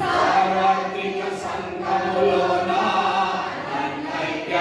సార్వత్రిక సంఘములోన నన్నైక్య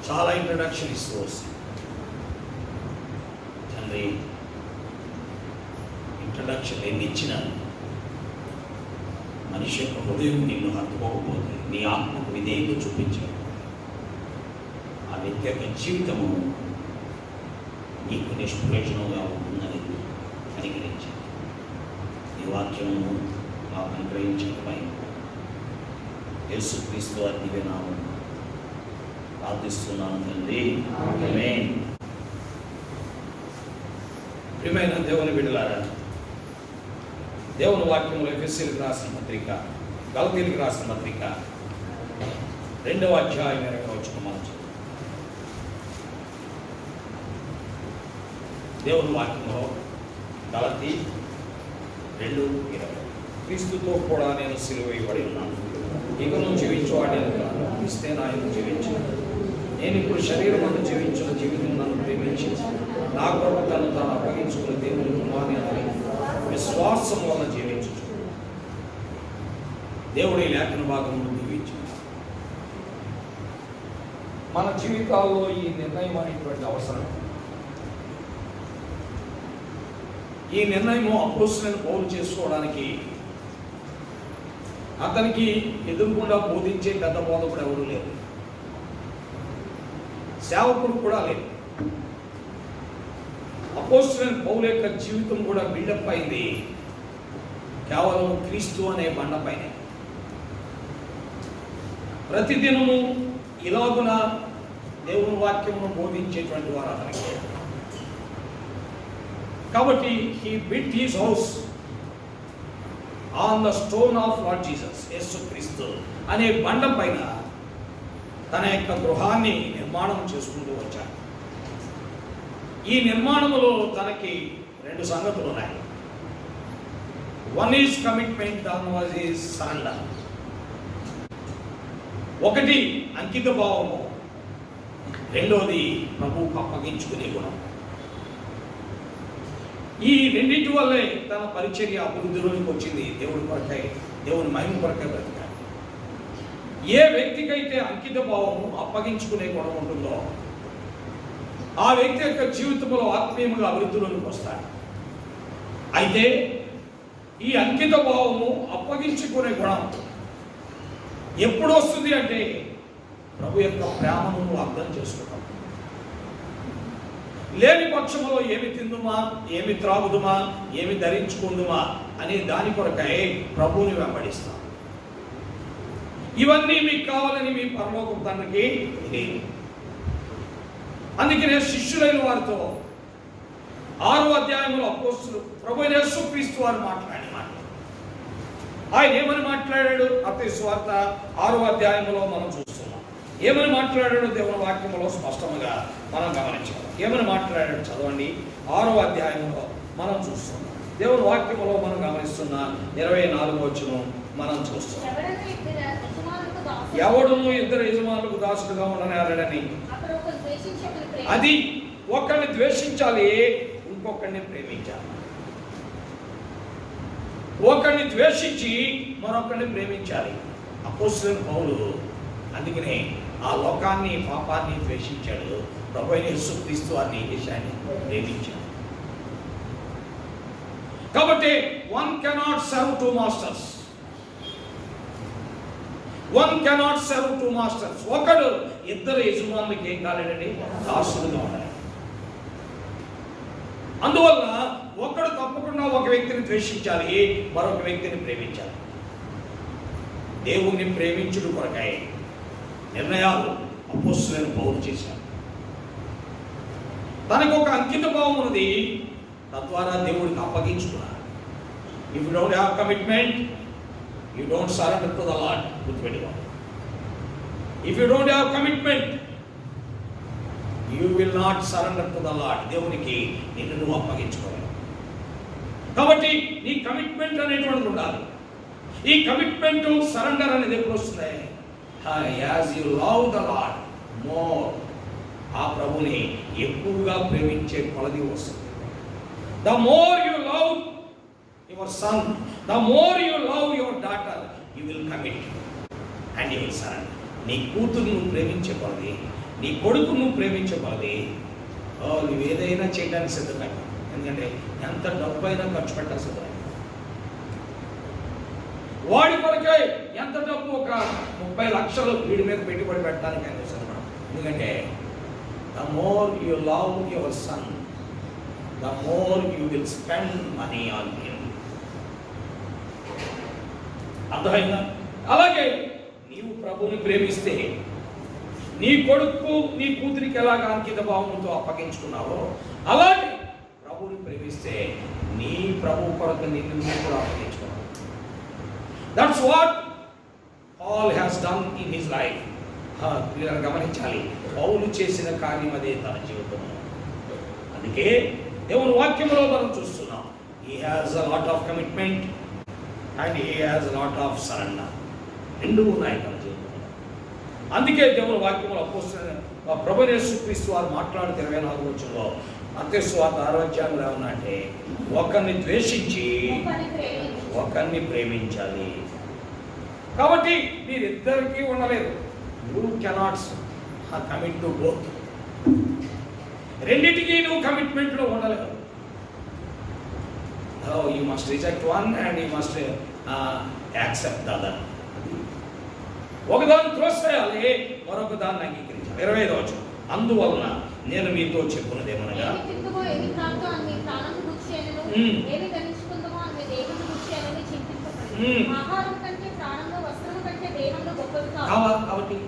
చాలా ఇంట్రడక్షన్ ఇస్తూ వస్తుంది. తండ్రి ఇంట్రడక్షన్ ఎన్ని ఇచ్చినా మనిషి యొక్క హృదయం నిన్ను హత్తుకోకపోతే, నీ ఆత్మకు విధేయత చూపించావు, ఆ వ్యక్తి యొక్క జీవితము నీకు నిష్ప్రయోజనంగా ఉంటుందని కనికరించాను. ఈ వాక్యము మాకు అనుగ్రహించడమై యేసుక్రీస్తు వారి దివ్యనామం ప్రార్థిస్తున్నాను తండ్రి, ఆమేన్. ప్రియమైన దేవుని బిడ్డలారా, దేవుని వాక్యములు ఎఫెసీయులకు రాసిన పత్రిక, గలతీయులకు రాసిన పత్రిక 2వ అధ్యాయం 20వ వచనం మనం చదువుతాం. దేవుని వాక్యంలో గలతీ 2:20, క్రీస్తుతో కూడా నేను సిలువ వేయబడి ఉన్నాను, ఇకను జీవించువాడేను కాదు, క్రీస్తే నాయను జీవించు. నేను ఇప్పుడు శరీరం అందు జీవించిన జీవితం నన్ను ప్రేమించి నా కొరకు తను తాను అప్పగించుకుని దేవుని కుమారుని అని విశ్వాసం వల్ల జీవించు. దేవుడి లేఖన భాగంలో జీవించు. మన జీవితాల్లో ఈ నిర్ణయం అనేటువంటి అవసరం. ఈ నిర్ణయం అపోస్తలుడైన పౌలు చేసుకోవడానికి అతనికి ఎదురుకుండా బోధించే పెద్ద బోధకుడు ఎవరు లేరు, సేవకుడు కూడా లేదు. అపోస్తలుడైన పౌలు యొక్క జీవితం కూడా బిల్డప్ అయింది కేవలం క్రీస్తు అనే బండపైనే. ప్రతిదినము ఇలాగున దేవుని వాక్యమును బోధించేటువంటి వారు అతనికి. కాబట్టి he built his house on the stone of lord Jesus, యేసుక్రీస్తు అనే బండ పైన తన యొక్క గృహాన్ని నిర్మాణం చేసుకుంటూ వచ్చాడు. ఈ నిర్మాణములో తనకి 2 సంగతులు ఉన్నాయి. One is commitment, other is surrender. ఒకటి అంకిత భావము, రెండోది ప్రభువుకు అప్పగించుకునే గుణం. ఈ రెండింటి వల్లే తన పరిచర్య అభివృద్ధిలోనికి వచ్చింది. దేవుడి కొరకై, దేవుని మహిమ కొరకై బ్రతికాడు. ఏ వ్యక్తికైతే అంకిత భావము, అప్పగించుకునే గుణం ఉంటుందో ఆ వ్యక్తి యొక్క జీవితంలో ఆత్మీయంగా అభివృద్ధిలోనికి వస్తాడు. అయితే ఈ అంకిత భావము, అప్పగించుకునే గుణం ఎప్పుడు వస్తుంది అంటే ప్రభు యొక్క ప్రేమను అర్థం చేసుకుంటాం. లేని పక్షంలో ఏమి తిందుమా, ఏమి త్రాగుదుమా, ఏమి ధరించుకుందుమా అనే దాని కొరకై ప్రభువుని వెంబడిస్తాం. ఇవన్నీ మీకు కావాలని మీ పరలోకపు తండ్రికి తెలియదు. అందుకనే శిష్యులైన వారితో 6వ అధ్యాయంలో అపోస్తలుడు ప్రభువైన యేసుక్రీస్తు వారు మాట్లాడిన మాట. ఆయన ఏమని మాట్లాడాడు? మత్తయి సువార్త 6వ అధ్యాయంలో మనం చూస్తున్నాం. ఏమని మాట్లాడాడు? దేవుని వాక్యంలో స్పష్టంగా మనం గమనించాలి. ఏమని మాట్లాడాడు? చదవండి. 6వ అధ్యాయంలో మనం చూస్తున్నాం. దేవుని వాక్యంలో మనం గమనిస్తున్న 24వ వచనం మనం చూస్తున్నాం. ఎవడును 2 యజమానులకు దాసుడుగా ఉండనేరడని. అది ఒకరిని ద్వేషించాలి, ఇంకొకరిని ప్రేమించాలి. ఒకరిని ద్వేషించి మరొకరిని ప్రేమించాలి. అపోస్తలుడైన పౌలు అందుకనే ఆ లోకాన్ని, పాపాన్ని ద్వేషించాడు. ప్రభువైన యేసుక్రీస్తు వారిని, యేషాన్ని ప్రేమించాడు. కాబట్టి one cannot serve two masters. One cannot serve two masters. ఒకడు 2 యజమానులకు ఏం కాలేడండి? దాసుడుగా ఉండాలి. అందువల్ల ఒకడు తప్పకుండా ఒక వ్యక్తిని ద్వేషించాలి, మరొక వ్యక్తిని ప్రేమించాలి. దేవుణ్ణి ప్రేమించుడు కొరకై నిర్ణయాలు అపోస్తలుడైన పౌలు చేశాడు. తనకు ఒక అంకిత భావం ఉన్నది, తద్వారా దేవుడికి అప్పగించుకున్నాడు. If you don't have commitment, you don't surrender to the lord. గుర్తుపెట్టుకోండి. If you don't have commitment, you will not surrender to the lord. దేవునికి నిన్ను నువ్వు అప్పగించుకోవాలి. కాబట్టి నీ కమిట్మెంట్ అనేటువంటిది ఉండాలి. ఈ కమిట్మెంట్, సరెండర్ అనేది ఎప్పుడు వస్తుంది? As you love the lord more, ఆ ప్రభుని ఎక్కువగా ప్రేమించే కొలది వస్తుంది. The more you love your son, the more you love your daughter, you will commit and you will surrender. నీ కూతురు నువ్వు ప్రేమించే కొలది, నీ కొడుకు నువ్వు ప్రేమించే కొలది నువ్వు ఏదైనా చేయడానికి సిద్ధంగా. ఎందుకంటే ఎంత డబ్బు అయినా ఖర్చు పెట్టాల్సి సిద్ధంగా. వాడి కొరకే ఎంత డబ్బు, ఒక 30 లక్షలు వీడి మీద పెట్టుబడి పెట్టడానికి ఆయన సిద్ధపడ. ఎందుకంటే the more you love your son, the more you will spend money on him. అర్థమైందా? అలాగే నీవు ప్రభువుని ప్రేమిస్తే నీ కొడుకు నీ కూతురికి ఎలాగ అంకిత భావంతో అప్పగించుకున్నావో అలాగే ప్రభువుని ప్రేమిస్తే నీ ప్రభు కొరకు నిన్ను కూడా అప్పగించుకున్నావు. That's what Paul has done in his life. మీరు గమనించాలి, పౌలు చేసిన కార్యం అదే తన జీవితంలో. అందుకే దేవుని వాక్యంలో మనం చూస్తున్నాం, he has a lot of commitment and he has a lot of surrender. రెండు ఉన్నాయి తన జీవితంలో. అందుకే దేవుని వాక్యంలో అపోస్తలుడైన ప్రభువు యేసుక్రీస్తు వారు మాట్లాడుతూ 24వ వచనంలో మత్తయి సువార్త 6వ అధ్యాయంలో ఏమన్నారంటే, ఒకరిని ద్వేషించి ఒకరిని ప్రేమించాలి. కాబట్టి మీరిద్దరికీ ఉండలేదు. You cannot commit to both. రెండింటికి నువ్వు కమిట్మెంట్లో ఉండలేవు. You must reject one and you must accept the other. ఒకదాన్ని త్రోసేయాలి, మరొక దాన్ని అంగీకరించాలి. 25వ వచనం, అందువలన నేను మీతో చెప్పున్నదేమనగా కాబట్టి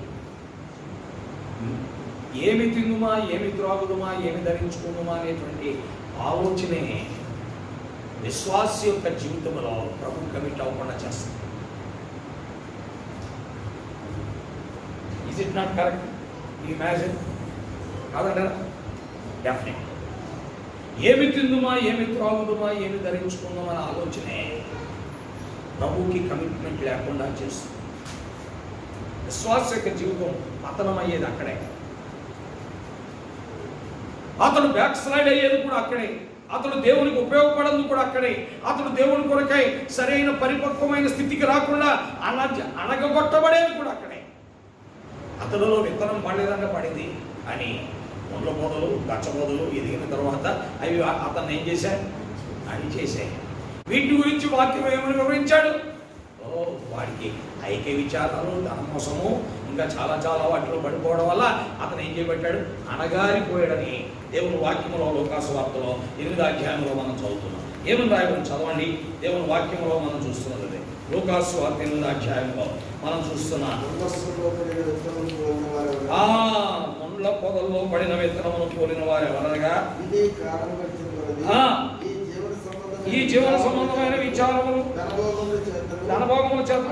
ఏమి తిందుమా, ఏమి త్రాగుదుమా, ఏమి ధరించుకుందుమా అనేటువంటి ఆలోచనే విశ్వాస యొక్క జీవితంలో ప్రభు కమిట్ అవ్వకుండా చేస్తుంది. Is it not correct? You imagine? కాదంటారా? డెఫినెట్. ఏమి తిందుమా, ఏమి త్రాగుదుమా, ఏమి ధరించుకుందామా అనే ఆలోచనే ప్రభువుకి కమిట్మెంట్ లేకుండా చేస్తుంది. విశ్వాస యొక్క జీవితం పతనమయ్యేది అక్కడే. అతను బ్యాక్ స్లైడ్ అయ్యేది కూడా అక్కడే. అతడు దేవునికి ఉపయోగపడదు కూడా అక్కడే. అతడు దేవుని కొరకై సరైన పరిపక్వమైన స్థితికి రాకుండా అనగగొట్టబడేది కూడా అక్కడే. అతడులో విత్తనం పడలేదంటే పడింది అని ముండ్ల పొదలు, గచ్చబోదలు ఎదిగిన తర్వాత అవి అతన్ని ఏం చేశాడు? అని చేశాయి. వీటి గురించి వాక్యం ఏమని వివరించాడు? వాడికి ఐక్య విచారాలు, ధన మోసము, ఇంకా చాలా చాలా వాటిలో పడిపోవడం వల్ల అతను ఏం చేయబట్టాడు? అణగారిపోయాడని దేవుని వాక్యంలో లోకాసు వార్తలో 8వ అధ్యాయంలో మనం చదువుతున్నాం. ఏమని రాయబడి చదవండి. దేవుని వాక్యంలో మనం చూస్తున్నది లోకాసు వార్త 8వ అధ్యాయంలో మనం చూస్తున్నాం. ముండ్ల పొదల్లో పడిన విత్తనమును పోలిన వారు ఎవరనగా ఈ జీవన సంబంధమైన విచారములు, ధనభోగముల చేత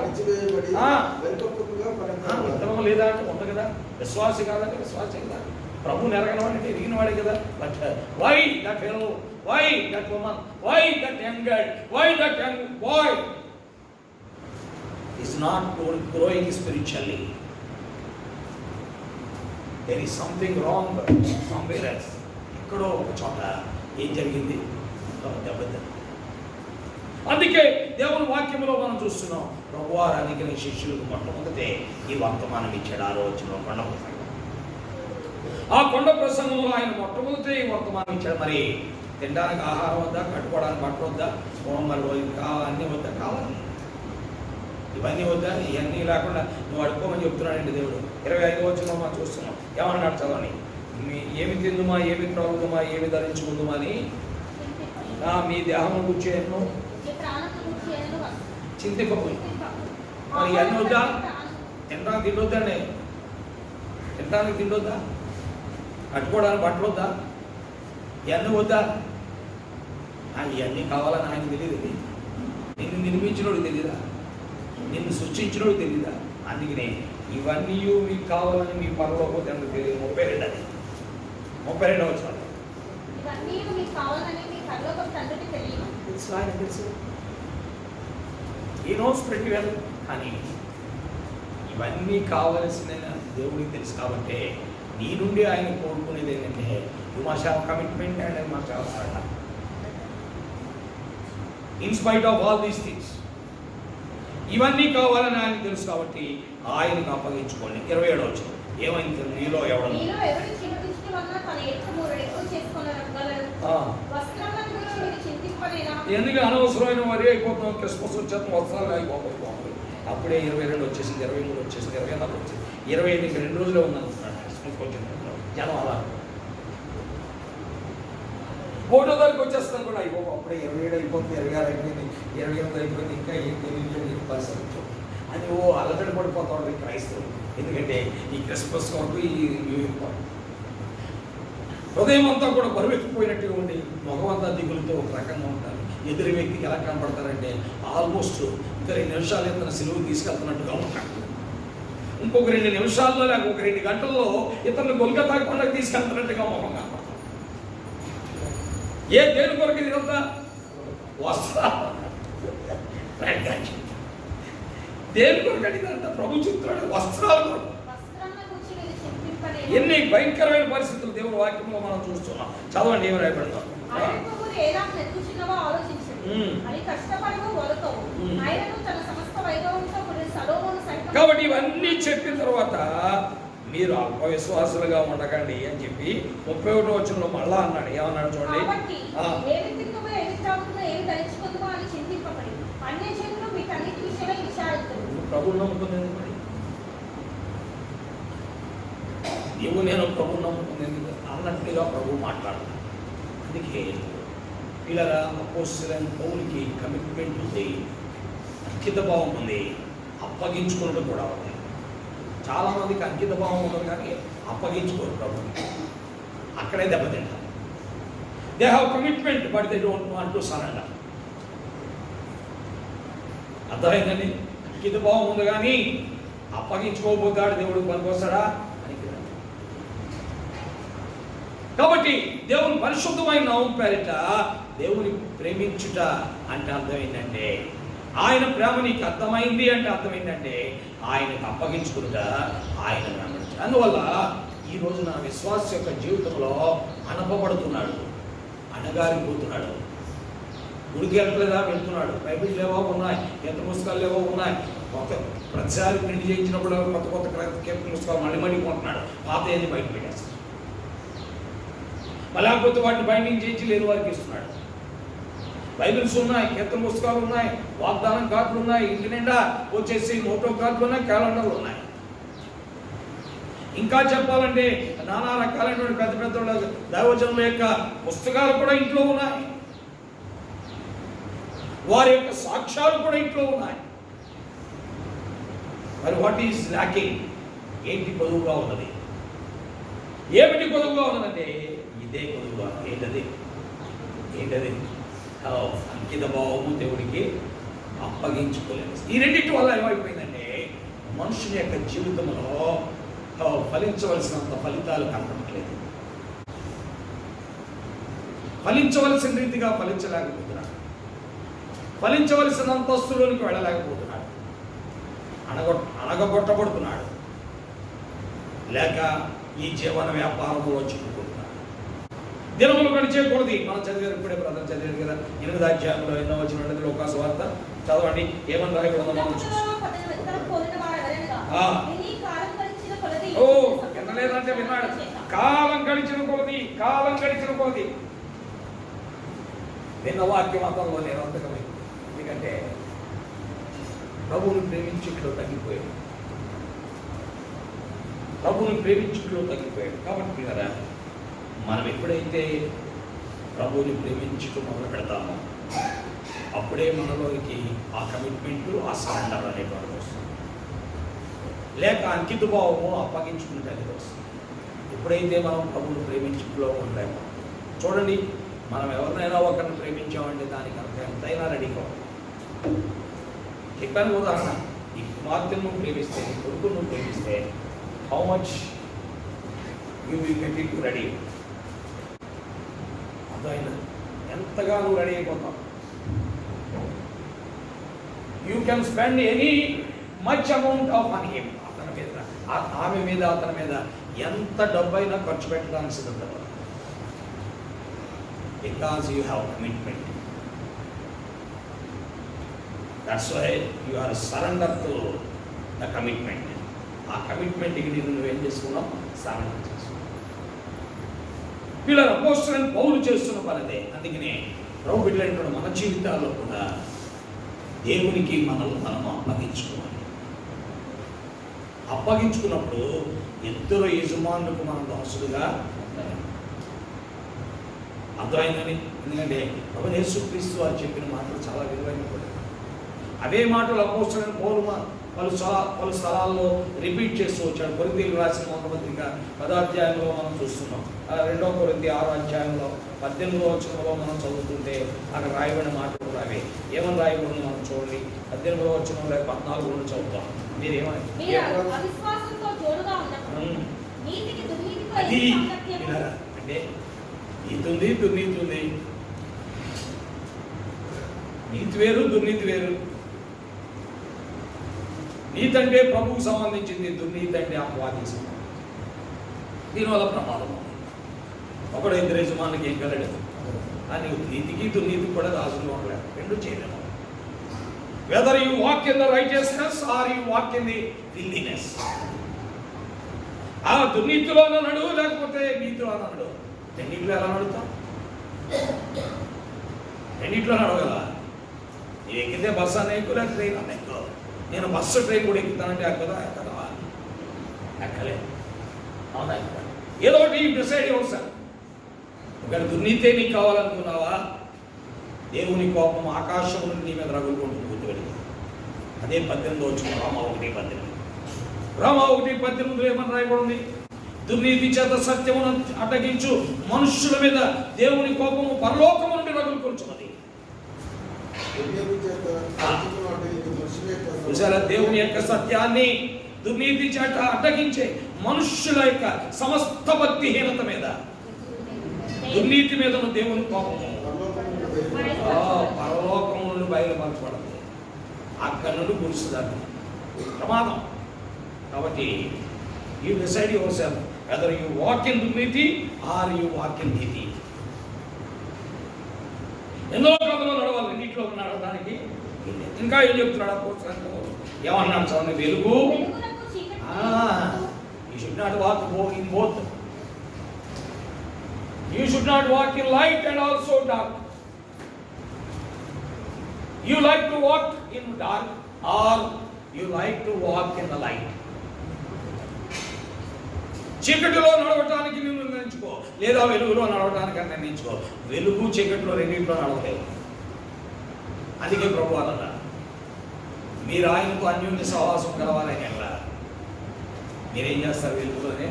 విత్తనము లేదా అంటే ఉంది కదా. విశ్వాసి కాదంటే విశ్వాసి కదా. ప్రభు నెరగనవాడంటే ఎరిగిన వాడే కదా. But why that fellow, why that woman, why that young girl, why that young boy is not growing spiritually? There is something wrong somewhere else. ఎక్కడో ఒక చోట ఏం జరిగింది? దెబ్బతింది. అందుకే దేవుని వాక్యంలో మనం చూస్తున్నాం, ప్రభువారానికి శిష్యులకు మొట్టమొదటే ఈ వర్తమానం ఇచ్చాడు. 6వ వచనంలో కొండ ప్రసంగం. ఆ కొండ ప్రసంగంలో ఆయన మొట్టమొదటి ఈ వర్తమానం ఇచ్చాడు. మరి తినడానికి ఆహారం వద్దా, కట్టుకోవడానికి బట్ట వద్దా, మరి అన్నీ వద్దా? కావాలి. ఇవన్నీ వద్దా? ఇవన్నీ లేకుండా నువ్వు అడుక్కోమని చెప్తున్నాడండి దేవుడు. 25వ వచనంలో మనం చూస్తున్నాం. ఏమన్నాడు చదవని? ఏమి తిందుమా, ఏమి త్రాగుదుమా, ఏమి ధరించుకుందుమా అని మీ దేహం కూర్చేయను చింతికపోయి. మరి ఇవన్నీ వద్దా? తినడానికి తిండొద్దండి. తినడానికి తిండొద్దా? కట్టుకోవడానికి బట్టలు వద్దా? ఇవన్నీ వద్దా? ఇవన్నీ కావాలని ఆయన తెలియదు. నిన్ను నిర్మించినోడు తెలీదా? నిన్ను సృష్టించినోడు తెలీదా? అందుకనే ఇవన్నీ మీకు కావాలని మీ పరలోకి తండ్రి తెలియదు. 32 అది 32వ వచనం. ఆయన తెలుసు, ఈ నోస్ ప్రతి వేళ. కానీ ఇవన్నీ కావలసిన దేవుడికి తెలుసు. కాబట్టి నీ నుండి ఆయన కోరుకునేది ఏంటంటే you must have commitment and you must have surrender. In spite of all these things, ఇవన్నీ కావాలని ఆయనకు తెలుసు కాబట్టి ఆయనకు అప్పగించుకోండి. 27వ వచనం ఏమైంది? నీలో ఎవడు ఎందుకు అనవసరమైన వరి అయిపోతున్నాం, క్రిస్మస్ వచ్చేస్తాం, వస్త్రాలు అయిపోతాయి. అప్పుడే 22 వచ్చేసింది, 23 వచ్చేసింది, 24 వచ్చింది, 25 ఇంకా 2 రోజులే ఉందనుకుంటున్నాను క్రిస్మస్కి వచ్చింది జనం. అలా ఫోటో దగ్గరికి వచ్చేస్తాను కూడా అయిపో, అప్పుడే 27 అయిపోతుంది, 26 అయిపోయింది, 28 అయిపోయింది, ఇంకా ఏం తెలియదు పరిస్థితి అని అలజడి పడిపోతా ఉంటుంది క్రైస్తవులు. ఎందుకంటే ఈ క్రిస్మస్ వరకు ఈ హృదయం అంతా కూడా బరువెక్కిపోయినట్టుగా ఉండి ముఖం అంతా దిగులతో ఒక రకంగా ఉంటారు. ఎదురు వ్యక్తికి ఎలా కనపడతారంటే ఆల్మోస్ట్ ఇంకా 2 నిమిషాలు ఇతను సిలువు తీసుకెళ్తున్నట్టుగా ఉంటాడు. ఇంకొక 2 నిమిషాల్లో లేక ఒక 2 గంటల్లో ఇతను గొల్గతా కొండకు తీసుకెళ్తున్నట్టుగా ముఖం కనపడతారు. దేని కొరకు ఇదంతా? వస్త్రాలు. దేని కొరకు అడిగినంత ప్రభు చెప్తున్నాడు, వస్త్రాలు కొరకు. ఎన్ని భయంకరమైన పరిస్థితులు దేవుని వాక్యంలో మనం చూస్తున్నాం. చదవండి, ఏమి రాయబడతాం? కాబట్టి ఇవన్నీ చెప్పిన తర్వాత మీరు అల్పవిశ్వాసులుగా ఉండకండి అని చెప్పి 31వ వచనంలో మళ్ళా అన్నాడు. ఏమన్నాడు చూడండి, ప్రభువు నమ్ముతుంది ఎందుకు? నీవు నేను ప్రభు నమ్ముతుంది ఎందుకు అన్నట్టుగా ప్రభు మాట్లాడతాడు. అందుకే పిల్లల అపోస్తలుడైన పౌలుకి కమిట్మెంట్ ఉంది, అంకిత భావం ఉంది, అప్పగించుకున్నట్టు కూడా ఉంది. చాలామందికి అంకిత భావం ఉండదు కానీ అప్పగించుకోరు ప్రభు, అక్కడే దెబ్బతింటారు. They have commitment but they don't want to surrender. అర్థమైందండి? అంకిత భావం ఉంది కానీ అప్పగించుకోబోతాడు దేవుడు పనికొస్తాడా అని. కాబట్టి దేవుని పరిశుద్ధమైన నామం పేరిట దేవుని ప్రేమించుట అంటే అర్థం ఏంటంటే, ఆయన ప్రేమ నీకు అర్థమైంది అంటే అర్థం ఏంటంటే ఆయనకు అప్పగించుకునుగా ఆయన ప్రేమించు. అందువల్ల ఈరోజు నా విశ్వాస యొక్క జీవితంలో అనపబడుతున్నాడు, అనగారిపోతున్నాడు. గుడికి వెళ్ళలేదా? వెళ్తున్నాడు. బైబిల్ లేవో ఉన్నాయి, ఎంత పుస్తకాలు లేవో ఉన్నాయి. ప్రతిసారి ప్రింట్ చేయించినప్పుడు కొత్త కొత్త పుస్తకాలు మళ్ళీ కొంటున్నాడు. పాత ఏది బయట పెట్టేస్తాడు. లేకపోతే వాటిని బైండింగ్ చేయించి లేని వారికి ఇస్తున్నాడు. బైబిల్స్ ఉన్నాయి, కీర్తన పుస్తకాలు ఉన్నాయి, వాగ్దానం కార్డులు ఉన్నాయి, ఇంటి నిండా వచ్చేసి ఫోటో కార్డులు ఉన్నాయి, క్యాలెండర్లు ఉన్నాయి. ఇంకా చెప్పాలంటే నానా రకాలైన పెద్ద పెద్ద దైవజనుల యొక్క పుస్తకాలు కూడా ఇంట్లో ఉన్నాయి, వారి యొక్క సాక్ష్యాలు కూడా ఇంట్లో ఉన్నాయి. మరి వాట్ ఈస్ ల్యాకింగ్? ఏంటి కొదువుగా ఉన్నది? ఏమిటి కొదువుగా ఉన్నదంటే ఇదే కొదువుగా. ఏంటది? అంకిత భావము, దేవుడికి అప్పగించుకోలేదు. ఈ రెండింటి వల్ల ఏమైపోయిందంటే మనుషుని యొక్క జీవితంలో ఫలించవలసినంత ఫలితాలు కనపడట్లేదు. ఫలించవలసిన రీతిగా ఫలించలేకపోతున్నాడు, ఫలించవలసిన అంతస్తులోనికి వెళ్ళలేకపోతున్నాడు, అనగొట్టబడుతున్నాడు, లేక ఈ జీవన వ్యాపారంలో చిక్కుకుంటున్నాడు. దినములు గడిచే కొలది మనం చదివారు, ఇప్పుడే బ్రదర్ చదివారు కదా 8వ అధ్యాయంలో ఎన్నో వచ్చిన లోకాసు వార్త చదవండి. ఏమని రాయబడిందో మనం వినలేదంటే విన్నాడు. కాలం గడిచిన కొలది విన్న వాక్యం అతనిలో నిరంతకమైంది. ఎందుకంటే ప్రభువుని ప్రేమించుట్లో తగ్గిపోయాడు. కాబట్టి కదా మనం ఎప్పుడైతే ప్రభువుని ప్రేమించుటూ మొదలు పెడతామో అప్పుడే మనలోకి ఆ కమిట్మెంట్, ఆ సరెండర్ అనేటువంటి వస్తుంది. లేక అంకిత భావము అప్పగించుకుంటే వస్తుంది. ఎప్పుడైతే మనం ప్రభువుని ప్రేమించుట్లో ఉండలేమో, చూడండి, మనం ఎవరినైనా ఒకరిని ప్రేమించామంటే దానికి అంత ఎంతైనా రెడీ కావాలి. చెప్పాను ఉదాహరణ, ఈ కుమార్తెను ప్రేమిస్తే, ఈ కొడుకును ప్రేమిస్తే how much you will get it ready. అర్థమైనా? ఎంతగా నువ్వు రెడీ అయిపోతావు. You can spend any much amount of money అతని మీద, ఆమె మీద, అతని మీద ఎంత డబ్బైనా ఖర్చు పెట్టడానికి సిద్ధపడతావు. Because you have commitment. That's why you are surrender to the commitment. ఆ కమిట్మెంట్కి నువ్వేం చేసుకున్నావు? సరెండర్ చేసుకున్నావు. పిల్లలు అపోస్తలుడైన పౌలు చేస్తున్న పనిదే. అందుకనే ప్రభు బిడ్డలైన మన జీవితాల్లో కూడా దేవునికి మనల్ని మనం అప్పగించుకోవాలి. అప్పగించుకున్నప్పుడు ఇద్దరు యజమానులకు మనం దాసులుగా ఉండాలి. అర్థమైందని. ఎందుకంటే ప్రభు యేసుక్రీస్తు వారు చెప్పిన మాటలు చాలా విలువైన కూడా. అవే మాటలు అపోస్తలుడైన పౌలు పలు స్థలాల్లో రిపీట్ చేస్తూ వచ్చాడు. కొరింథీయులకు రాసిన మొదటి పత్రిక 10వ అధ్యాయంలో మనం చూస్తున్నాం. 2 కొరింథీ 6వ అధ్యాయంలో 18వ వచనంలో మనం చదువుతుంటే అక్కడ రాయబడిన మాటలు కూడా అవే. ఏమని రాయబడింది మనం చూడండి. 18వ వచనంలో 14 కూడా చదువుతాం. మీరేమని? అది అంటే నీతి ఉంది, దుర్నీతి ఉంది. నీతి వేరు, దుర్నీతి వేరు. నీతి అంటే ప్రభువుకు సంబంధించింది, దుర్నీతి అంటే అపవాదికి సంబంధించింది. దీనివల్ల ప్రమాదం ఉంది. ఒకడు ఇద్దరు యజమానులకి ఏం కలగదు. కానీ నీతికి దుర్నీతికి కూడా దాసులు ఉండలేదు. రెండు చేయలేము. Whether you walk in the righteousness or you walk in the filthiness. ఆ దుర్నీతిలో నడు, లేకపోతే నీతిలో నడు. రెండింటిలో ఎలా నడుతాం? రెండింటిలో నడవగల. నేను ఎక్కితే బస్సు అన్న ఎక్కువ, లేక ట్రైన్ అన్న ఎక్కువ. నేను బస్సు ట్రైన్ కూడా ఎక్కుతానంటే ఎక్కదా? ఎక్కలే. అవునా? ఏదో ఒకటి డిసైడ్ అవుతాను. ఒకవేళ దుర్నీతే నీకు కావాలనుకున్నావా, దేవుని కోపం ఆకాశం నుండి నీ మీద రగులుకుంటుంది. గుర్తుపెట్టి అదే 18వ వచనం, రోమా 1:18. రోమా 1:18 ఏమని రాయబడింది? దుర్నీతి చేత సత్యమును అడ్డగించు మనుష్యుల మీద దేవుని కోపము పరలోకము నుండి రగులుకొంచున్నది. దేవుని యొక్క సత్యాన్ని దుర్నీతి చేత అడ్డగించే మనుష్యుల యొక్క సమస్త భక్తిహీనత మీద, దుర్నీతి మీద దేవుని కోపము పరలోకము నుండి బయలుపరచబడింది. అక్కడి నుండి కురుస్తుందని ప్రమాదం. కాబట్టి you decide your self whether you walk in దుర్నీతి ఆర్ యూ వాక్ ఇన్ నీతి. ఎన్నో కథలు నడవాలి. రెండింటిలో నడవడానికి ఇంకా ఏం చెప్తున్నాడు? ఏమన్నాడు చదవండి. వెలుగు. You should not walk in both. You should not walk in light and also dark. You like to walk in dark or you like to walk in the light. చీకటిలో నడవటానికి నువ్వు నిర్ణయించుకో, లేదా వెలుగులో నడవటానికి నిర్ణయించుకో. వెలుగు చీకటిలో రెండింటిలో నడవలేవు. అందుకే ప్రభు అలా మీరు ఆయనకు అన్యోన్య సహవాసం కలవాలని ఎలా మీరేం చేస్తారు? వెలుగులోనే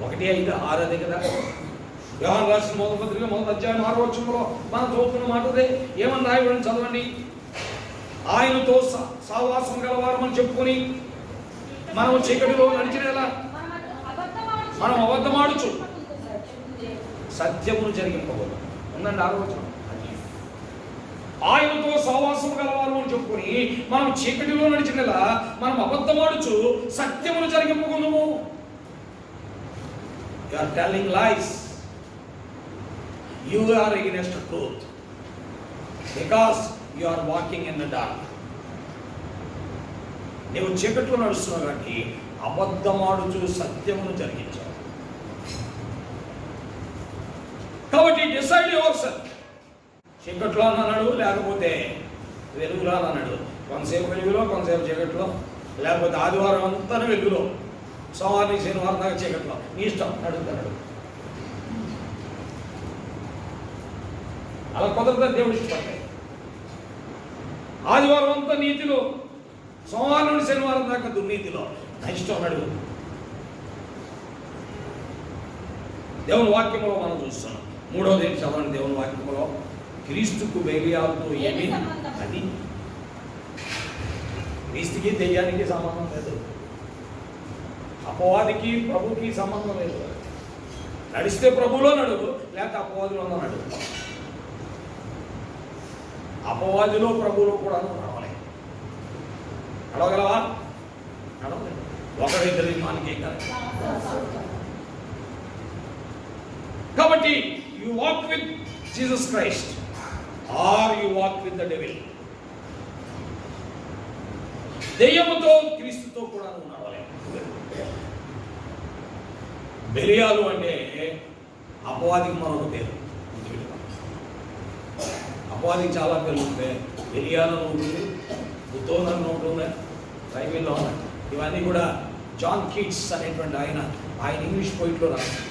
1:5-6 అదే కదా. యోహాను రాసిన మొదటి పత్రిక 1వ అధ్యాయం 6వ వచనంలో మనం చదువుతున్న మాటదే. ఏమని రాయబడింది చదవండి. ఆయనతో సహవాసం గలవారమని చెప్పుకొని మనం చీకటిలో నడిచినేలా మనం అబద్ధమాడుచు సత్యమును జరిగింపకూడదు. ఉందండి 6వ వచనం. ఆయనతో సహవాసం గలవారు అని చెప్పుకొని మనం చీకటిలో నడిచినేలా మనం అబద్ధమాడుచు సత్యమును జరిగింపకూడదు. You are telling lies. You are against the truth because you are walking in the dark. నీవు చీకట్లో నడుస్తున్నావు కాబట్టి అబద్ధమాడుచు సత్యమును జరిగించావు. కాబట్టి డిసైడ్ యువర్ సెల్ఫ్. చీకట్లో అన్నాడు, లేకపోతే వెలుగులో అన్నాడు. కొంతసేపు వెలుగులో, కొంతసేపు చీకట్లో, లేకపోతే ఆదివారం అంతా వెలుగులో, సోమవారం శనివారం దాకా చీకట్లో. నీ ఇష్టం, నడుగుతాడు. అలా కుదరదని దేవుడు ఇష్టపడతాయి. ఆదివారం అంతా నీతిలో, సోమవారం నుండి శనివారం దాకా దుర్నీతిలో. నా ఇష్టం అన్నాడు. దేవుని వాక్యంలో మనం చూస్తున్నాం. 3వది చదవండి. దేవుని వాక్యంలో క్రీస్తుకు బెలియాలతో ఏమి అది క్రీస్తుకి దెయ్యానికి సంబంధం లేదు. అపవాదికి ప్రభుకి సంబంధం లేదు. నడిస్తే ప్రభులో నడుగు, లేకపోతే అపవాదిలో నడుగు. అపవాదిలో ప్రభువులో కూడా నడవలే. నడవగలవా? నడవలేదు. ఒకరిద్దరి మనకి ఏం కాదు. కాబట్టి you walk with Jesus Christ or you walk with the devil. దెయ్యముతో క్రీస్తుతో కూడా నువ్వు నడవలేవు. బెలియాలు అంటే అపవాదికి మరొక పేరు. అపవాదికి చాలా పేర్లు ఉంటాయి. బెలియాలు ఉంటుంది, బుద్ధోనని ఉంటుంది, బైబిల్లో ఉన్నాయి. ఇవన్నీ కూడా జాన్ కీట్స్ అనేటువంటి ఆయన ఇంగ్లీష్ పోయిట్లో రాస్తారు,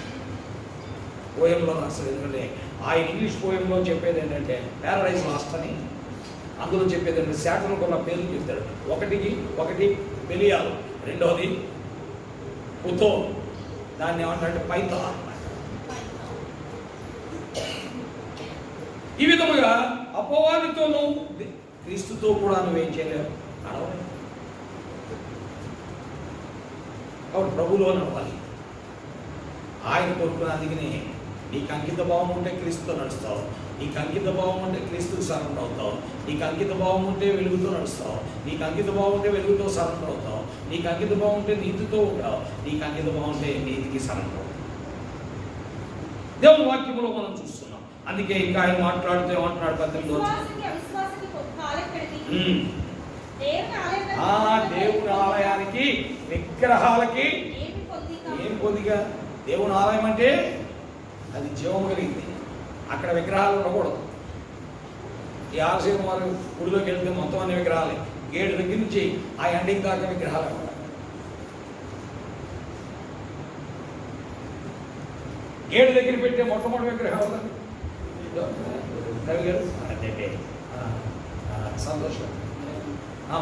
పోయంలో రాస్తారు. ఎందుకంటే ఆయన ఇంగ్లీష్ పోయంలో చెప్పేది ఏంటంటే ప్యారడైజ్ లాస్ట్ అని, అందులో చెప్పేది ఏంటంటే శాటన్కు ఉన్న పేర్లు చెప్తాడు. ఒకటి బెలియాలు, రెండవది బుద్ధో, దాన్ని ఏమంటారంటే పైతా. ఈ విధముగా అపవాదితోనూ క్రీస్తుతో కూడా నువ్వేం చేయలేవు, నడవలేవు. కాబట్టి ప్రభులో నడవాలి. ఆయన కొడుకుని. అందుకని నీకు అంకిత భావం ఉంటే క్రీస్తుతో నడుస్తావు, నీకు అంకిత భావం ఉంటే క్రీస్తుకు సరెండర్ అవుతావు, నీకు అంకిత భావం ఉంటే వెలుగుతో నడుస్తావు, నీకు అంకిత భావం ఉంటే వెలుగుతో సరెండర్ అవుతావు, నీకు అంకిత భావం ఉంటే నీతితో ఉంటావు, నీకు అంకిత భావం ఉంటే నీతికి సరెండర్ అవుతావు. దేవుని వాక్యంలో మనం చూస్తున్నాం. అందుకే ఇంకా ఆయన మాట్లాడుతూ ఏమంటున్నాడు 18వ దేవుని ఆలయానికి విగ్రహాలకి ఏం పొందిగా. దేవుని ఆలయం అంటే అది జీవం కలిగింది, అక్కడ విగ్రహాలు ఉండకూడదు. ఈ ఆలయం వారు గుడిలోకి వెళ్తే మొత్తం అన్ని విగ్రహాలే, గేటు దగ్గర నుంచి ఆ ఎండింగ్ దాకా విగ్రహాలు. గేటు దగ్గర పెట్టే మొట్టమొదటి విగ్రహాలు సంతోషం.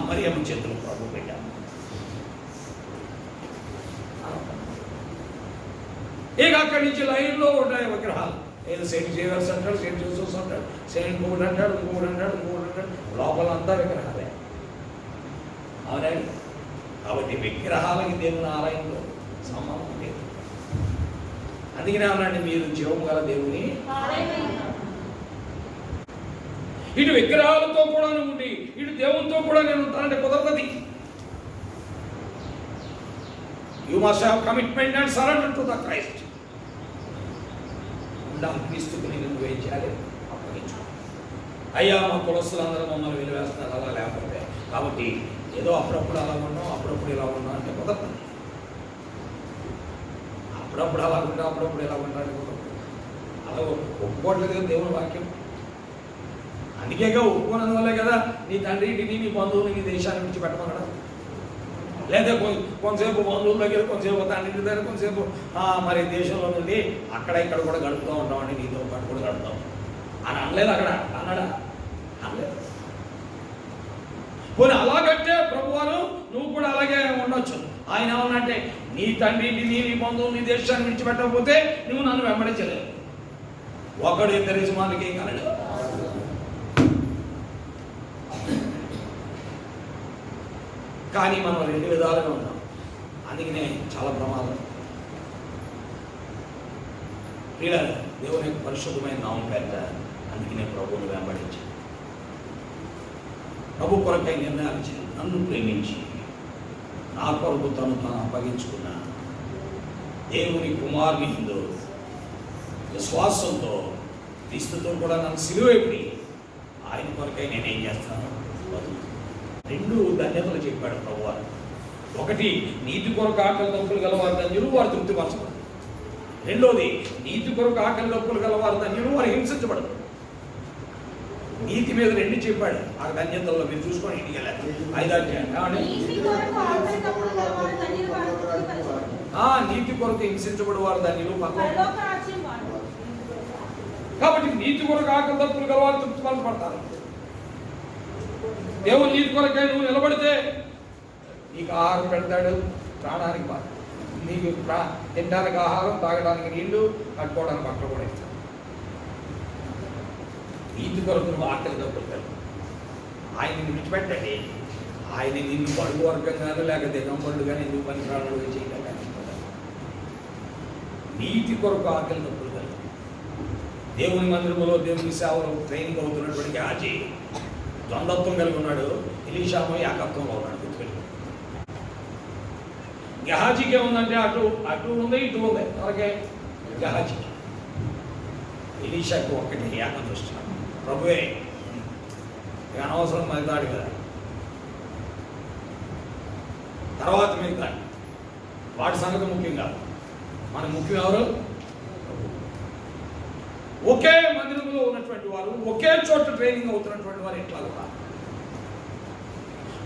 మరియమ్మ చేతులు ప్రభు పెట్టాము. ఇక అక్కడి నుంచి లైన్లో ఉంటాయి విగ్రహాలు. ఏదో సెయింట్ జేవియర్స్ అంటాడు, సెయింట్ జోసెఫ్స్ అంటాడు, సెయింట్ ఇంకోటి అంటాడు. లోపల అంతా విగ్రహాలే. అవునండి. కాబట్టి విగ్రహాలకి దేవుని ఆలయంలో సంబంధం లేదు. అందుకనే అన్నాడు, మీరు జీవం గల దేవుని ఇటు విగ్రహాలతో కూడా ఉండి ఇటు దేవునితో కూడా నేను ఉంటానంటే కుదరదు. You must have commitment and surrender to the Christ. ఉండాలి, క్రీస్తుకు నేను నువ్వేం చేయాలి, అప్పగించు. అయ్యా మా కులస్తులందరూ మమ్మల్ని వెలివేస్తున్నారు, అలా లేకపోతే. కాబట్టి ఏదో అప్పుడప్పుడు అలా ఉన్నాం, అప్పుడప్పుడు ఇలా ఉన్నాం అంటే కుదరదు. అప్పుడప్పుడు అలా ఉంటా, అప్పుడప్పుడు ఇలా ఉంటాడు కుదరదు. అలా ఒప్పుకోవట్లేదు కదా దేవుని వాక్యం. అందుకేగా ఒప్పుకున్నందువల్లే కదా నీ తండ్రి ఇంటిని, నీ బంధువులు నీ దేశాన్ని విడిచిపెట్టమన్నాడు. లేదా కొంతసేపు బంధువుల దగ్గర, కొంతసేపు తండ్రి ఇంటి దగ్గర, కొంతసేపు మరి దేశంలో నుండి అక్కడ ఇక్కడ కూడా గడుపుతూ ఉంటామండి, నీతో పాటు కూడా గడుపుతాం అని అనలేదు. అక్కడ అన్నాడా? అనలేదు. పోనీ అలాగంటే ప్రభువారు నువ్వు కూడా అలాగే ఉండొచ్చు. ఆయన ఏమన్నంటే నీ తండ్రి ఇంటిని, నీ బంధువులు నీ దేశాన్ని విడిచిపెట్టకపోతే నువ్వు నన్ను వెంబడించలేవు. ఒకడు ఇద్దరు యజమానులకి ఏం కలడు. కానీ మనం రెండు విధాలుగా ఉన్నాం. అందుకనే చాలా ప్రమాదం. ప్రియులారా, దేవుని యొక్క పరిశుద్ధమైన నామం పేరిట అందుకనే ప్రభువును వెంబడించి, ప్రభు కొరకై నిర్ణయాలు చేసి, నన్ను ప్రేమించి నా కొరకు తాను అప్పగించుకున్న దేవుని కుమారుని యందు విశ్వాసంతో క్రీస్తుతో కూడా నన్ను సిలువైపడి ఆయన కొరకై నేనేం చేస్తాను, రెండు ధన్యతలు చెప్పాడు ప్రభువారు. ఒకటి, నీతి కొరకు ఆకలి దప్పులు గలవారు ధన్యులు, వారు తృప్తిపరచబడరు. రెండోది, నీతి కొరకు ఆకలి దప్పులు గలవారు ధన్యులు, వారు హింసించబడరు. నీతి మీద రెండు చెప్పాడు ఆ ధన్యతల్లో. మీరు చూసుకొని ఇంటికి వెళ్ళారు. 5 అధ్యాయం. నీతి కొరకు హింసించబడి వారు ధన్యులు. కాబట్టి నీతి కొరకు ఆకలి దప్పులు గలవారు తృప్తిపరచబడతారు. దేవుని నీతి కొరకై నువ్వు నిలబడితే నీకు ఆహారం పెడతాడు, ప్రాణానికి బాధ, నీకు తినడానికి ఆహారం, తాగడానికి నీళ్లు, కట్టుకోవడానికి బట్టలు కూడా ఇస్తాడు. నీతి కొరకు నువ్వు ఆకలి దప్పుతాడు. ఆయన విడిచిపెట్టండి. ఆయన నిన్ను పడుగు వర్గంగాను లేక దిగంబరుడు కానీ ఎందుకు పనికిరాడు చేయగలగాలి. నీతి కొరకు ఆకలి దప్పులు కలిగి దేవుని మందిరంలో దేవుని సేవలో ట్రైనింగ్ అవుతున్నటువంటి గెహాజీ ద్వంద్వత్వం కలిగి ఉన్నాడు. ఎలీషామో ఏకత్వంలో ఉన్నాడు. గుర్తుపెట్టుకో. గెహాజీకి ఏముందంటే అటు ఉంది, ఇటు ఉంది. అలాగే గెహాజీ, ఎలీషాకు ఒక్కటి ఏకదృష్టి. ప్రభువే అనవసరం మరి దాడి కదా. తర్వాత మిగతా వాటి సంగతి ముఖ్యం కాదు. మనకు ముఖ్యం ఎవరు? ఒకే మందిరంలో ఉన్నటువంటి వారు, ఒకే చోట ట్రైనింగ్ అవుతున్నటువంటి వారు ఎట్లా కూడా,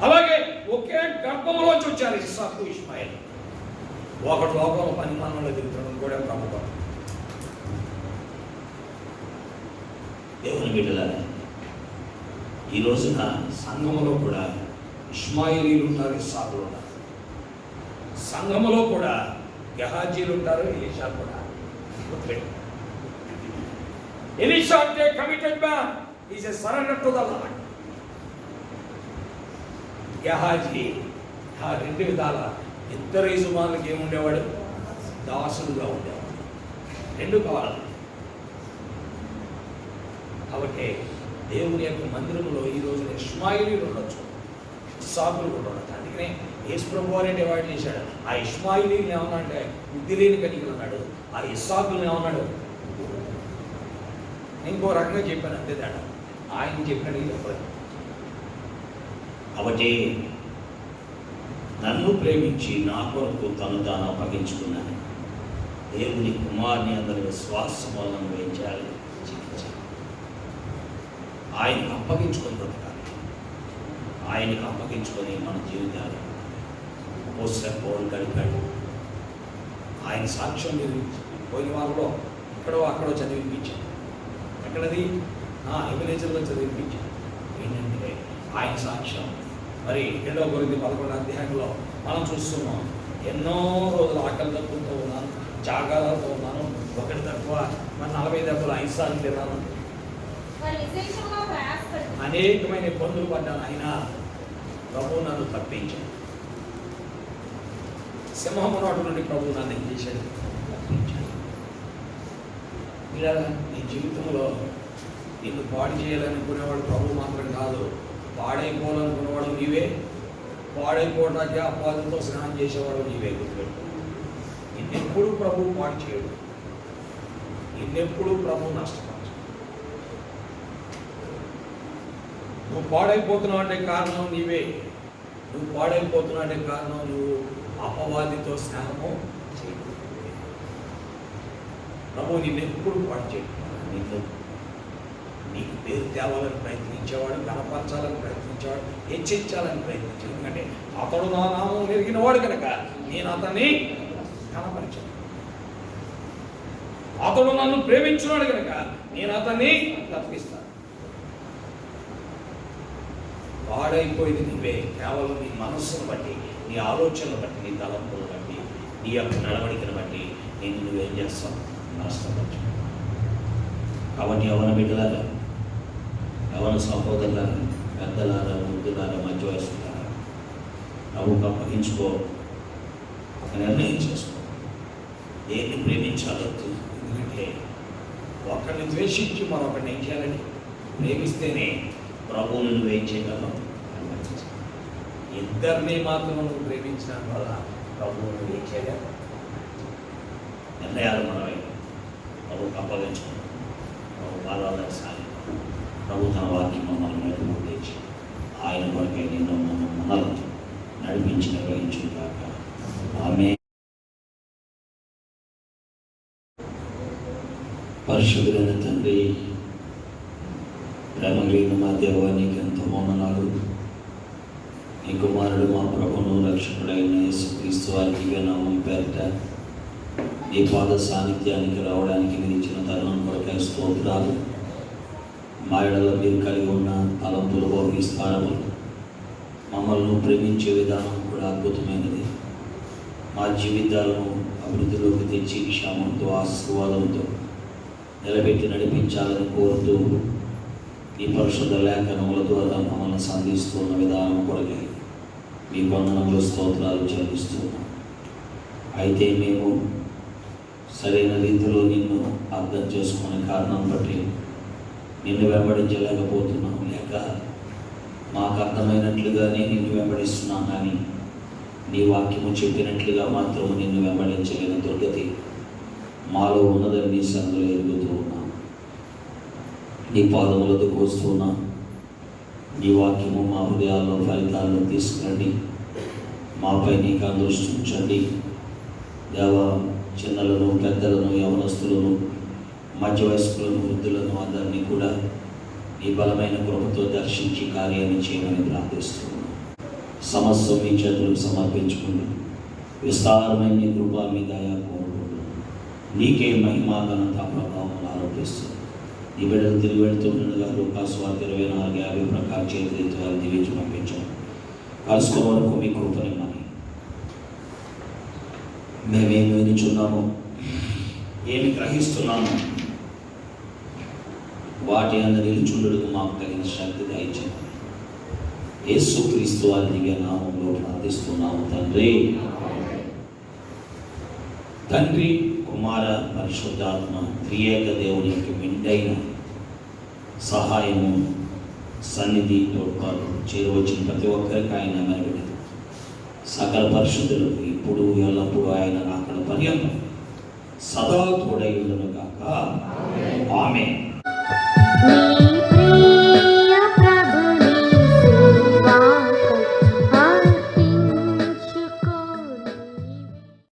అలాగే ఒకే గర్భంలోంచి వచ్చారు ఇస్సాకు, ఇష్మాయిల్. ఒకటి లోకంలో పనిమానంలో తిరుగుతున్నాం కూడా ప్రముఖం. దేవుని బిడ్డలారా, ఈ రోజున సంఘములో కూడా ఇష్మాయిలీలు ఉంటారు, ఇస్సాకులు ఉంటారు. సంఘములో కూడా గెహాజీలు ఉంటారు, ఎలీషా కూడా. ఎలీషా అంటే committed man, is a surrender to the lord. Gehazi రెండు విధాల ఇద్దరు యజమానులకి ఏముండేవాడు? దాసుడుగా ఉండేవాడు. రెండు కావాలి. కాబట్టి దేవుని యొక్క మందిరంలో ఈ రోజున ఇష్మాయిలీలు ఉండొచ్చు, ఇస్సాకులు కూడా ఉండొచ్చు. అందుకనే యేసు ప్రభు వారే డివైడ్ చేశాడు. ఆ ఇష్మాయిలీని ఏమన్నా అంటే బుద్ధి లేని కలిగి ఉన్నాడు, ఆ ఇస్సాకుల్ని ఏమన్నాడు? ఇంకో రకంగా చెప్పాను, అంతే తేడా. ఆయన చెప్పాడు, చెప్పలేదు. కాబట్టి నన్ను ప్రేమించి నా కొరకు తను తాను అప్పగించుకున్నాను. దేవుని కుమారుని అందరి విశ్వాసం వలన వేయించాలి, జీవించాలి. ఆయనకు అప్పగించుకొని బ్రతకాలి. ఆయనకు అప్పగించుకొని మన జీవితాలు పోలు గడిపాడు. ఆయన సాక్ష్యం పోయిన వారిలో ఇక్కడో అక్కడో చదివిపించాడు. ఎక్కడది? ఎబినేజర్లో చదివిపించాడు. ఏంటంటే ఆయన సాక్ష్యం. మరి 2 కొరింథీ 11వ అధ్యాయంలో మనం చూస్తున్నాం, ఎన్నో రోజులు ఆకలి తప్పులతో ఉన్నాను, జాగాలతో ఉన్నాను, ఒకటి తక్కువ, మరి 40 దెబ్బలు 5 సార్లు తిన్నాను, అనేకమైన ఇబ్బందులు పడ్డాను. అయినా ప్రభు నన్ను తప్పించాడు. సింహము నోటి నుండి ప్రభు నన్ను ఏం చేశాడు? తప్పించాడు. ఇలా నీ జీవితంలో నిన్ను పాడు చేయాలనుకునేవాడు ప్రభు మాత్రం కాదు, పాడైపోవాలనుకునేవాడు నీవే, పాడైపోవడానికి అపవాదంతో స్నానం చేసేవాడు నీవే. గుర్తుపెట్టు. ఇన్నెప్పుడు ప్రభు పాడు చేయడు, ఇన్నెప్పుడు ప్రభు నష్టపరచు. నువ్వు పాడైపోతున్నావు అంటే కారణం నీవే. నువ్వు పాడైపోతున్నావు అంటే కారణం నువ్వు అపవాదితో స్నేహము చేయడు. ప్రభు నిన్నెప్పుడు పాడు చేయడు. నీకు పేరు తేవాలని ప్రయత్నించేవాడు, కనపరచాలని ప్రయత్నించేవాడు, హెచ్చరించాలని ప్రయత్నించాడు. ఎందుకంటే అతడు నా నామం ఎరిగిన వాడు కనుక నేను అతన్ని కనపరిచాను. అతడు నన్ను ప్రేమించున్నాడు కనుక నేను అతన్ని తప్పిస్తాను. పాడైపోయింది నువ్వే. కేవలం నీ మనస్సును బట్టి, నీ ఆలోచనలు బట్టి, నీ తలంపులను బట్టి, నీ యొక్క నడవడికను బట్టి నేను నువ్వేం చేస్తావు? నష్టపరచు. కాబట్టి యవ్వన బిడ్డలారా, యవ్వన సహోదరులారా, పెద్దలారా, వృద్ధులారా, మధ్య వయసులారా, ప్రభువుకు అప్పగించుకో, ఒక నిర్ణయం చేసుకో. దేన్ని ప్రేమించాలో. ఎందుకంటే ఒకరిని ద్వేషించి మరొకరిని ఏం చేయాలని? ప్రేమిస్తేనే ప్రభువును నువ్వేం చేయగలవు? ఇద్దరిని మాత్రం నువ్వు ప్రేమించిన వల్ల ప్రభువును నువ్వు ఏం చేయలేవు. నిర్ణయాలు మనమే. ప్రభువుకు అప్పగించుకో. ప్రభు పాదాలను సాగి ప్రభు తన వాక్యం మమ్మల్ని నడిపించి ఆయన కొరకే నేను మనల్ని నడిపించి నిర్వహించుగాక. ఆమేన్. పరిశుద్ధులైన తండ్రి, ప్రేమలేని మా దేవానికి ఎంతో వందనాలు. నీ కుమారుడు మా ప్రభువును రక్షకుడైన యేసుక్రీస్తు వారి దివ్యనామం పేరిట నీ పాద సాన్నిధ్యానికి రావడానికి మీరు ఇచ్చిన తరుణం కొరకై స్తోత్రాలు. మా ఎడల మీరు కలిగి ఉన్న తలంపులు, స్థానములు, మమ్మల్ని ప్రేమించే విధానం కూడా అద్భుతమైనది. మా జీవితాలను అభివృద్ధిలోకి తెచ్చి క్షేమంతో, ఆశీర్వాదంతో నిలబెట్టి నడిపించాలని కోరుతూ ఈ పరిశుద్ధ లేఖనముల ద్వారా మమ్మల్ని సంధిస్తున్న విధానం కొరకై మీ వందనములు, స్తోత్రాలు చెల్లిస్తున్నాం. అయితే మేము సరైన రీతిలో నిన్ను అర్థం చేసుకునే కారణం బట్టి నిన్ను వెంబడించలేకపోతున్నాం, లేక మాకు అర్థమైనట్లుగానే నిన్ను వెంబడిస్తున్నాం, కానీ నీ వాక్యము చెప్పినట్లుగా మాత్రము నిన్ను వెంబడించలేని దుర్గతి మాలో ఉన్నదని నీ సంగతిలో ఎరుగుతూ ఉన్నాం. నీ పాదములతో కోస్తున్నాం. నీ వాక్యము మా హృదయాల్లో ఫలితాలను తీసుకురండి. మాపై నీకు దృష్టి ఉంచండి దేవ. చిన్నలను, పెద్దలను, యవనస్తులను, మధ్య వయస్కులను, వృద్ధులను అందరినీ కూడా నీ బలమైన కృపతో దర్శించి కార్యాన్ని చేయమని ప్రార్థిస్తున్నాను. సమస్య మీ చేతులకు సమర్పించుకుంటూ విస్తారమైన నీ కృప, మీ దయా కోరుకుంటూ నీకే మహిమా ఘనత ప్రభావం ఆరోపిస్తుంది. నీ బిడ్డలు తిరిగి వెళ్తుండగా లూకాసు 24:50 ప్రకారం చేతి వారి దీవించి పంపించాం. కలుసుకో వరకు మీ కృపనిమ్మని మేమేమి వినిచున్నామో, ఏమి గ్రహిస్తున్నామో వాటి అన్న నిలుచుండుకు మాకు తగిన శక్తి దయచేయండి. యేసుక్రీస్తు వారి దివ్య నామంలో ప్రార్థిస్తున్నాము తండ్రి. తండ్రి, కుమార, పరిశుద్ధాత్మ త్రియేక దేవునికి మెండైన సహాయము, సన్నిధి, తోడ్పాటు చేరువచ్చిన ప్రతి ఒక్కరికి ఆయన మెరుగుడు సకల పరిశుద్ధులకు ఇప్పుడు ఎల్లప్పుడూ ఆయన రాకడ పర్యంతం సదా తోడై ఉండును గాక. ఆమేన్.